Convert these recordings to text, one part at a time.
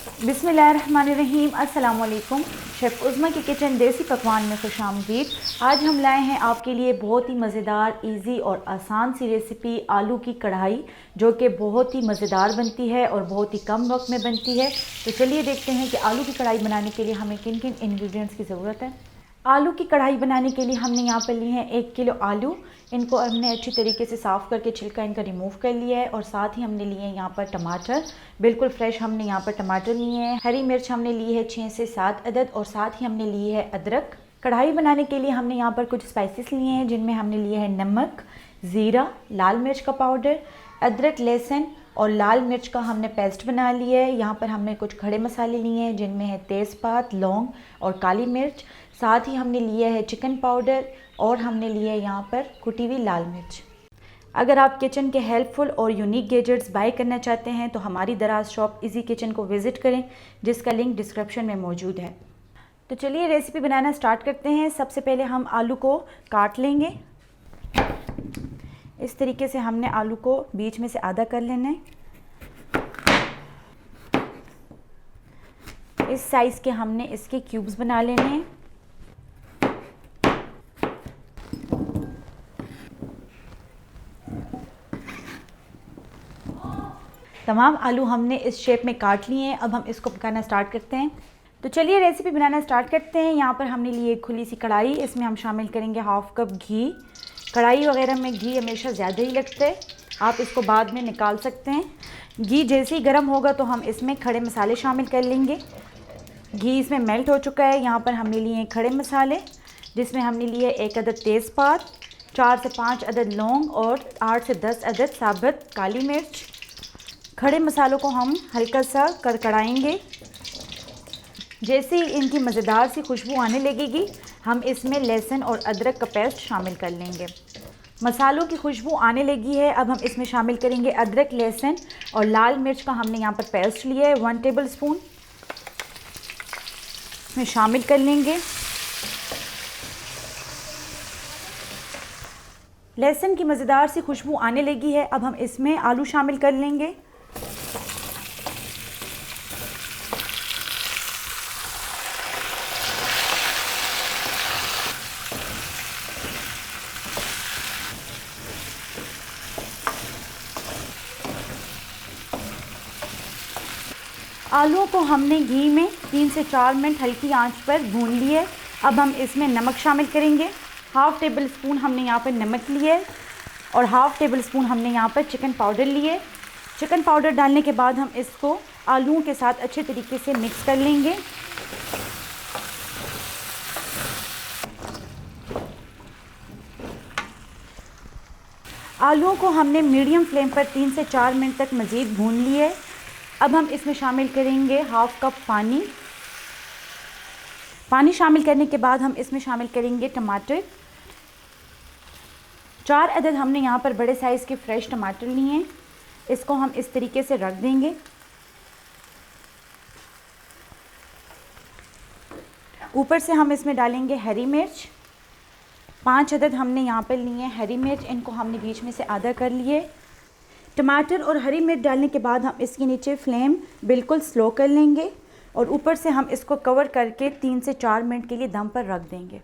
बिस्मिल्लाहिर्रहमानिर्रहीम। अस्सलाम वालेकुम। शेफ़ उज़्मा की किचन देसी पकवान में खुशामदीद। आज हम लाए हैं आपके लिए बहुत ही मज़ेदार, इजी और आसान सी रेसिपी आलू की कढ़ाई, जो कि बहुत ही मज़ेदार बनती है और बहुत ही कम वक्त में बनती है। तो चलिए देखते हैं कि आलू की कढ़ाई बनाने के लिए हमें किन किन इंग्रेडिएंट्स की ज़रूरत है। आलू की कढ़ाई बनाने के लिए हमने यहाँ पर लिए हैं 1 किलो आलू। इनको हमने अच्छी तरीके से साफ़ करके छिलका इनका रिमूव कर लिया है। और साथ ही हमने लिए हैं यहाँ पर टमाटर, बिल्कुल फ्रेश हमने यहाँ पर टमाटर लिए हैं। हरी मिर्च हमने ली है 6 से 7 अदद, और साथ ही हमने ली है अदरक। कढ़ाई बनाने के लिए हमने यहाँ पर कुछ स्पाइसेस लिए हैं, जिनमें हमने लिए है नमक, ज़ीरा, लाल मिर्च का पाउडर, अदरक, लहसुन और लाल मिर्च का हमने पेस्ट बना लिया है। यहाँ पर हमने कुछ खड़े मसाले लिए हैं, जिनमें है तेज़पात, लौंग और काली मिर्च। साथ ही हमने लिया है चिकन पाउडर और हमने लिया है यहाँ पर कुटी हुई लाल मिर्च। अगर आप किचन के हेल्पफुल और यूनिक गैजेट्स बाय करना चाहते हैं तो हमारी दराज शॉप इजी किचन को विज़िट करें, जिसका लिंक डिस्क्रिप्शन में मौजूद है। तो चलिए रेसिपी बनाना स्टार्ट करते हैं। सबसे पहले हम आलू को काट लेंगे। इस तरीके से हमने आलू को बीच में से आधा कर लेना है। इस साइज़ के हमने इसके क्यूब्स बना लेने हैं। तमाम आलू हमने इस शेप में काट लिए हैं। अब हम इसको पकाना स्टार्ट करते हैं। तो चलिए रेसिपी बनाना स्टार्ट करते हैं। यहाँ पर हमने लिए एक खुली सी कढ़ाई, इसमें हम शामिल करेंगे हाफ़ कप घी। कढ़ाई वगैरह में घी हमेशा ज़्यादा ही लगता है, आप इसको बाद में निकाल सकते हैं। घी जैसे ही गर्म होगा तो हम इसमें खड़े मसाले शामिल कर लेंगे। घी इसमें मेल्ट हो चुका है। यहाँ पर हमने लिए हैं खड़े मसाले, जिसमें हमने लिए 1 अदद तेज़पात, 4 से 5 अदद लौंग और 8 से 10 अदद साबुत काली मिर्च। खड़े मसालों को हम हल्का सा कड़कड़ाएंगे। जैसे ही इनकी मज़ेदार सी खुशबू आने लगेगी, हम इसमें लहसुन और अदरक का पेस्ट शामिल कर लेंगे। मसालों की खुशबू आने लगी है। अब हम इसमें शामिल करेंगे अदरक, लहसुन और लाल मिर्च का हमने यहाँ पर पेस्ट लिया है 1 टेबल स्पून, इसमें शामिल कर लेंगे। लहसुन की मज़ेदार सी खुशबू आने लगी है। अब हम इसमें आलू शामिल कर लेंगे। आलूओं को हमने घी में 3 से 4 मिनट हल्की आंच पर भून लिए। अब हम इसमें नमक शामिल करेंगे। हाफ़ टेबल स्पून हमने यहाँ पर नमक लिए और हाफ़ टेबल स्पून हमने यहाँ पर चिकन पाउडर लिए। चिकन पाउडर डालने के बाद हम इसको आलूओं के साथ अच्छे तरीके से मिक्स कर लेंगे। आलूओं को हमने मीडियम फ्लेम पर 3 से 4 मिनट तक मज़ीद भून लिए। अब हम इसमें शामिल करेंगे हाफ़ कप पानी। पानी शामिल करने के बाद हम इसमें शामिल करेंगे टमाटर। 4 अदद हमने यहाँ पर बड़े साइज़ के फ़्रेश टमाटर लिए हैं। इसको हम इस तरीके से रख देंगे। ऊपर से हम इसमें डालेंगे हरी मिर्च। 5 अदद हमने यहाँ पर लिए हैं हरी मिर्च, इनको हमने बीच में से आधा कर लिए। टमाटर और हरी मिर्च डालने के बाद हम इसके नीचे फ्लेम बिल्कुल स्लो कर लेंगे और ऊपर से हम इसको कवर करके 3 से 4 मिनट के लिए दम पर रख देंगे।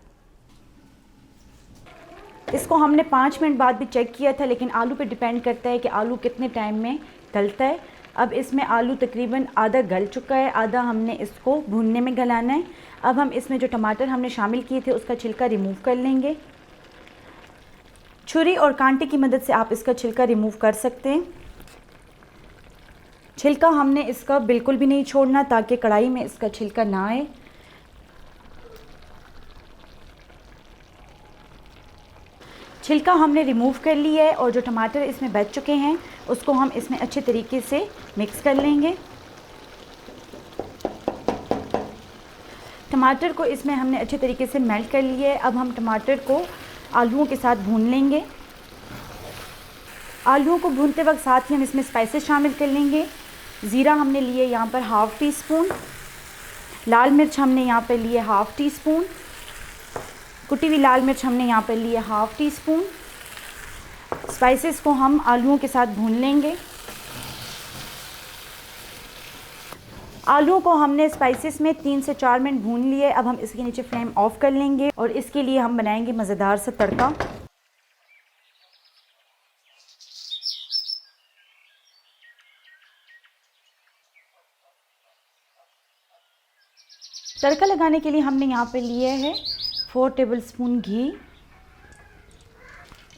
इसको हमने 5 मिनट बाद भी चेक किया था, लेकिन आलू पे डिपेंड करता है कि आलू कितने टाइम में गलता है। अब इसमें आलू तकरीबन आधा गल चुका है, आधा हमने इसको भूनने में गलाना है। अब हम इसमें जो टमाटर हमने शामिल किए थे उसका छिलका रिमूव कर लेंगे। छुरी और कांटे की मदद से आप इसका छिलका रिमूव कर सकते हैं। छिलका हमने इसका बिल्कुल भी नहीं छोड़ना, ताकि कढ़ाई में इसका छिलका ना आए। छिलका हमने रिमूव कर लिया है और जो टमाटर इसमें बच चुके हैं उसको हम इसमें अच्छे तरीके से मिक्स कर लेंगे। टमाटर को इसमें हमने अच्छे तरीके से मेल्ट कर लिया है। अब हम टमाटर को आलूओं के साथ भून लेंगे। आलूओं को भूनते वक्त साथ ही हम इसमें स्पाइसेस शामिल कर लेंगे। ज़ीरा हमने लिए यहाँ पर हाफ़ टी स्पून, लाल मिर्च हमने यहाँ पर लिए हाफ़ टी स्पून, कुटी हुई लाल मिर्च हमने यहाँ पर लिए हाफ़ टी स्पून। स्पाइसेस को हम आलूओं के साथ भून लेंगे। आलू को हमने स्पाइसेस में 3 से 4 मिनट भून लिए। अब हम इसके नीचे फ्लेम ऑफ कर लेंगे और इसके लिए हम बनाएंगे मज़ेदार सा तड़का। तड़का लगाने के लिए हमने यहाँ पे लिए है 4 टेबलस्पून घी।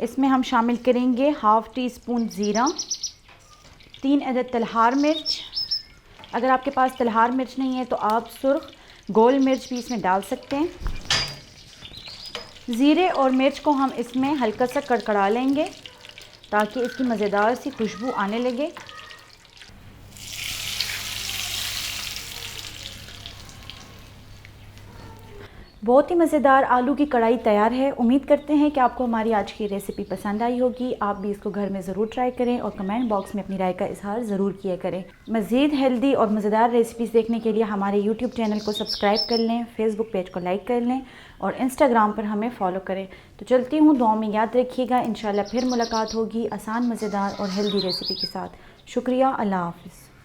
इसमें हम शामिल करेंगे हाफ़ टी स्पून ज़ीरा, 3 अदद तलहार मिर्च। अगर आपके पास तलहार मिर्च नहीं है तो आप सुर्ख गोल मिर्च भी इसमें डाल सकते हैं। ज़ीरे और मिर्च को हम इसमें हल्का सा कड़कड़ा लेंगे ताकि इसकी मज़ेदार सी खुशबू आने लगे। बहुत ही मज़ेदार आलू की कढ़ाई तैयार है। उम्मीद करते हैं कि आपको हमारी आज की रेसिपी पसंद आई होगी। आप भी इसको घर में ज़रूर ट्राई करें और कमेंट बॉक्स में अपनी राय का इजहार ज़रूर किया करें। मज़ीद हेल्दी और मज़ेदार रेसिपीज़ देखने के लिए हमारे यूट्यूब चैनल को सब्सक्राइब कर लें, फेसबुक पेज को लाइक कर लें और इंस्टाग्राम पर हमें फ़ॉलो करें। तो चलती हूँ, दुआ में याद रखिएगा। इंशाल्लाह फिर मुलाकात होगी आसान, मज़ेदार और हेल्दी रेसिपी के साथ। शुक्रिया, अल्लाह हाफ़िज़।